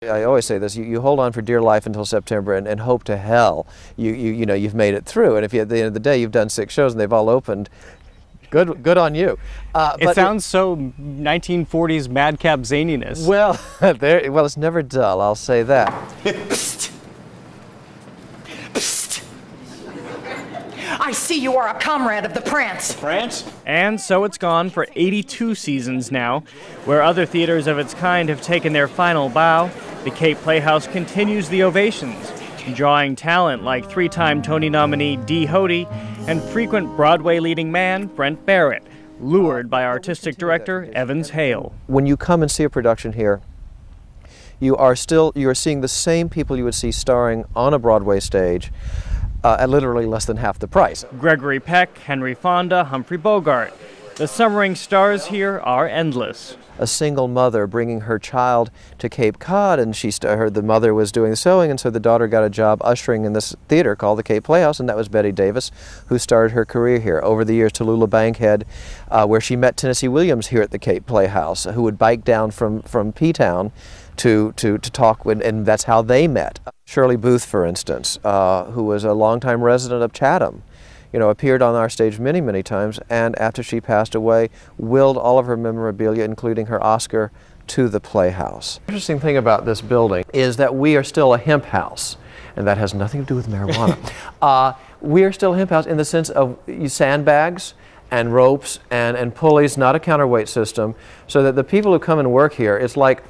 I always say this: you hold on for dear life until September and hope to hell you've made it through. And if at the end of the day you've done 6 shows and they've all opened, good on you. It sounds so 1940s madcap zaniness. Well, it's never dull. I'll say that. Psst. Psst. I see you are a comrade of the Prance. France? And so it's gone for 82 seasons now, where other theaters of its kind have taken their final bow. The Cape Playhouse continues the ovations, drawing talent like 3-time Tony nominee Dee Hoty and frequent Broadway leading man Brent Barrett, lured by artistic director Evans Hale. When you come and see a production here, you are seeing the same people you would see starring on a Broadway stage at literally less than half the price. Gregory Peck, Henry Fonda, Humphrey Bogart. The summering stars here are endless. A single mother bringing her child to Cape Cod, and she heard the mother was doing the sewing, and so the daughter got a job ushering in this theater called the Cape Playhouse, and that was Bette Davis, who started her career here. Over the years, Tallulah Bankhead, where she met Tennessee Williams here at the Cape Playhouse, who would bike down from P-Town to talk, and that's how they met. Shirley Booth, for instance, who was a longtime resident of Chatham, appeared on our stage many, many times, and after she passed away, willed all of her memorabilia, including her Oscar, to the Playhouse. The interesting thing about this building is that we are still a hemp house, and that has nothing to do with marijuana. We are still a hemp house in the sense of sandbags and ropes and pulleys, not a counterweight system, so that the people who come and work here, it's like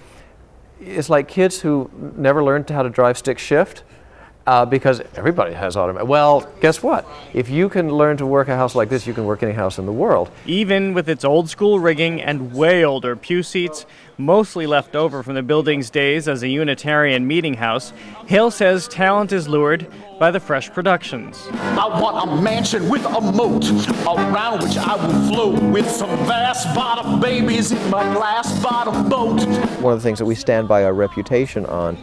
kids who never learned how to drive stick shift. Because everybody has automatic. Well, guess what? If you can learn to work a house like this, you can work any house in the world. Even with its old school rigging and way older pew seats, mostly left over from the building's days as a Unitarian meeting house, Hale says talent is lured by the fresh productions. I want a mansion with a moat around which I will float with some vast bottom babies in my glass bottom boat. One of the things that we stand by our reputation on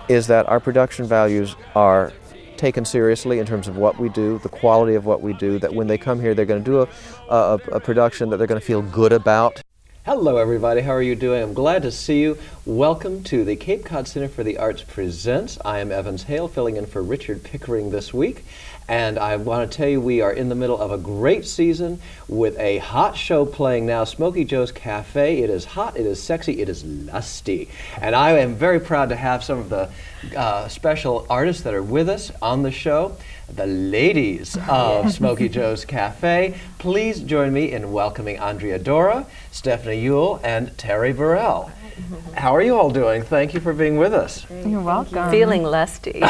is that our production values are taken seriously in terms of what we do, the quality of what we do, that when they come here they're going to do a production that they're going to feel good about. Hello everybody, how are you doing? I'm glad to see you. Welcome to the Cape Cod Center for the Arts Presents. I am Evans Hale, filling in for Richard Pickering this week. And I want to tell you we are in the middle of a great season with a hot show playing now, Smokey Joe's Cafe. It is hot, it is sexy, it is lusty. And I am very proud to have some of the special artists that are with us on the show, the ladies of Smokey Joe's Cafe. Please join me in welcoming Andrea Dora, Stephanie Yule, and Terry Burrell. How are you all doing? Thank you for being with us. You're welcome. Feeling lusty.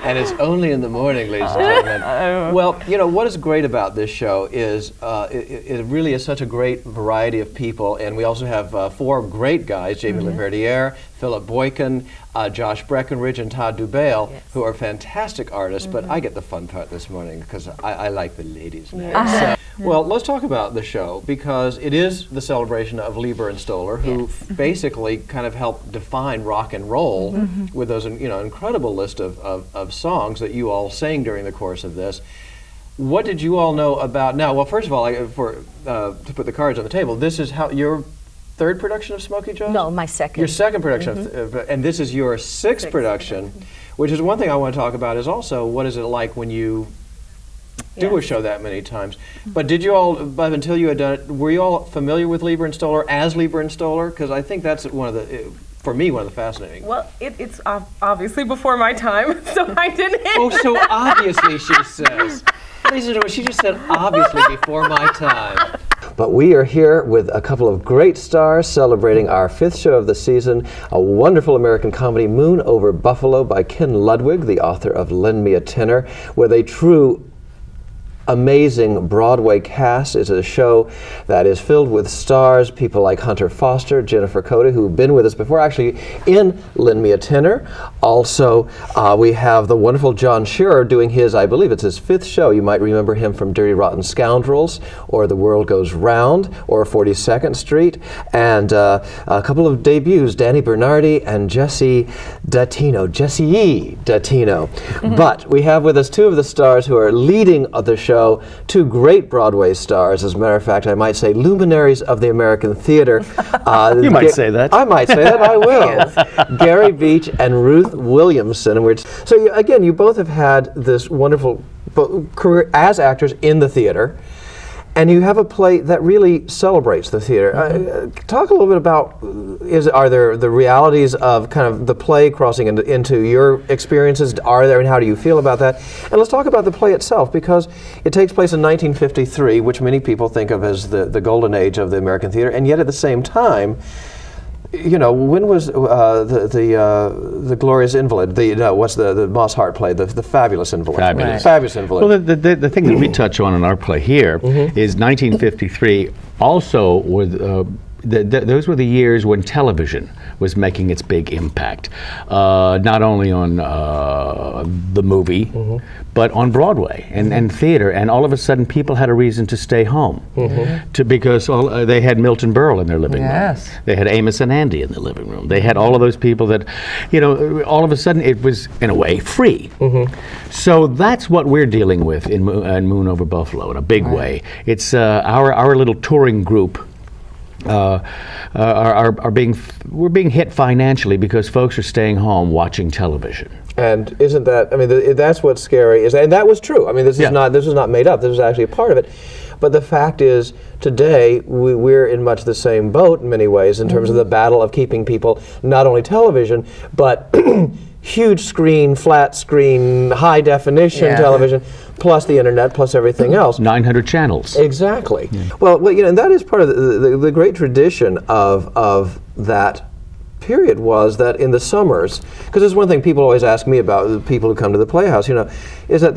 And it's only in the morning, ladies and gentlemen. Well, what is great about this show is it really is such a great variety of people, and we also have 4 great guys, Jamie Laverdiere, Philip Boykin, Josh Breckenridge, and Todd Dubail, who are fantastic artists, but I get the fun part this morning because I like the ladies, man. Well, let's talk about the show, because it is the celebration of Leiber and Stoller, who basically kind of helped define rock and roll with those incredible list of songs that you all sang during the course of this. What did you all know about now? Well, first of all, to put the cards on the table, this is your third production of Smokey Joe's? No, my second. Your second production, and this is your sixth production, which is one thing I want to talk about is also what is it like when you do a show that many times. But did you all, until you had done it, were you all familiar with Leiber and Stoller as Leiber and Stoller? Because I think that's for me, one of the fascinating. Well, it's obviously before my time, so I didn't. Oh, so obviously, she says. Ladies and gentlemen, she just said obviously before my time. But we are here with a couple of great stars celebrating our 5th show of the season, a wonderful American comedy, Moon Over Buffalo by Ken Ludwig, the author of Lend Me a Tenor, with a true amazing Broadway cast. It's a show that is filled with stars, people like Hunter Foster, Jennifer Cote, who've been with us before, actually in Lend Me a Tenor. Also, we have the wonderful John Shearer doing I believe it's his 5th show. You might remember him from Dirty Rotten Scoundrels, or The World Goes Round, or 42nd Street, and a couple of debuts, Danny Bernardi and Jessie Datino. But we have with us 2 of the stars who are leading the show show, two great Broadway stars, as a matter of fact, I might say luminaries of the American theater. You might say that. I might say that, I will. Gary Beach and Ruth Williamson. So again, you both have had this wonderful career as actors in the theater. And you have a play that really celebrates the theater. Talk a little bit about, are there the realities of kind of the play crossing into your experiences? Are there, and how do you feel about that? And let's talk about the play itself, because it takes place in 1953, which many people think of as the golden age of the American theater, and yet at the same time, you know, when was the Glorious Invalid? What's the Moss Hart play? The Fabulous Invalid. Fabulous. Fabulous Invalid. Well, the thing that we touch on in our play here is 1953. Also, those were the years when television was making its big impact, not only on the movie, but on Broadway and theater. And all of a sudden, people had a reason to stay home, because they had Milton Berle in their living room. They had Amos and Andy in the living room. They had all of those people that, you know, all of a sudden it was, in a way, free. So that's what we're dealing with in Moon Over Buffalo in a big way. It's our little touring group. We're being hit financially because folks are staying home watching television. And isn't that, I mean, that's what's scary, and that was true. I mean, this is not made up. This is actually a part of it. But the fact is, today, we're in much the same boat in many ways in terms of the battle of keeping people, not only television, but huge screen, flat screen, high definition television, plus the internet, plus everything else. 900 channels. Exactly. Well, you know, and that is part of the great tradition of that period, was that in the summers, because there's one thing people always ask me about, the people who come to the Playhouse, you know, is that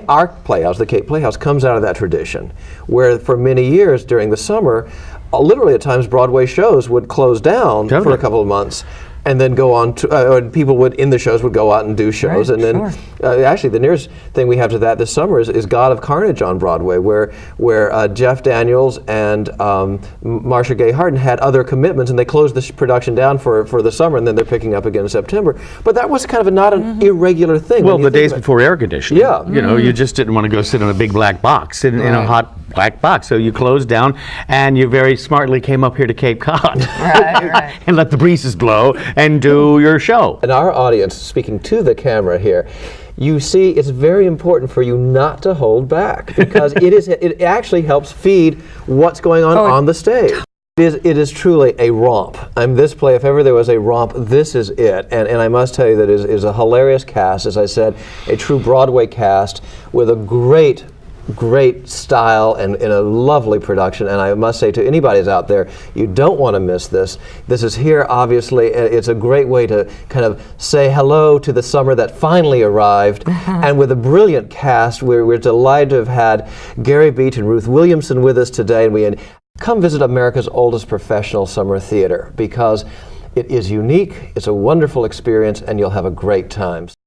our Playhouse, the Cape Playhouse, comes out of that tradition, where for many years during the summer, literally at times Broadway shows would close down for a couple of months. And then go on to, people in the shows would go out and do shows. And then, actually, the nearest thing we have to that this summer is God of Carnage on Broadway, where Jeff Daniels and Marcia Gay Harden had other commitments, and they closed the production down for the summer, and then they're picking up again in September. But that was kind of not an irregular thing. Well, the days before air conditioning. Yeah. You know, you just didn't want to go sit in a big black box, in a hot black box. So you closed down, and you very smartly came up here to Cape Cod. And let the breezes blow and do your show. And our audience, speaking to the camera here, you see, it's very important for you not to hold back, because it actually helps feed what's going on the stage. It is truly a romp. This play, if ever there was a romp, this is it. And I must tell you that it is a hilarious cast, as I said, a true Broadway cast with a great style and in a lovely production. And I must say to anybody who's out there, you don't want to miss this. This is here, obviously. It's a great way to kind of say hello to the summer that finally arrived. And with a brilliant cast, we're delighted to have had Gary Beach and Ruth Williamson with us today. And come visit America's oldest professional summer theater, because it is unique, it's a wonderful experience, and you'll have a great time.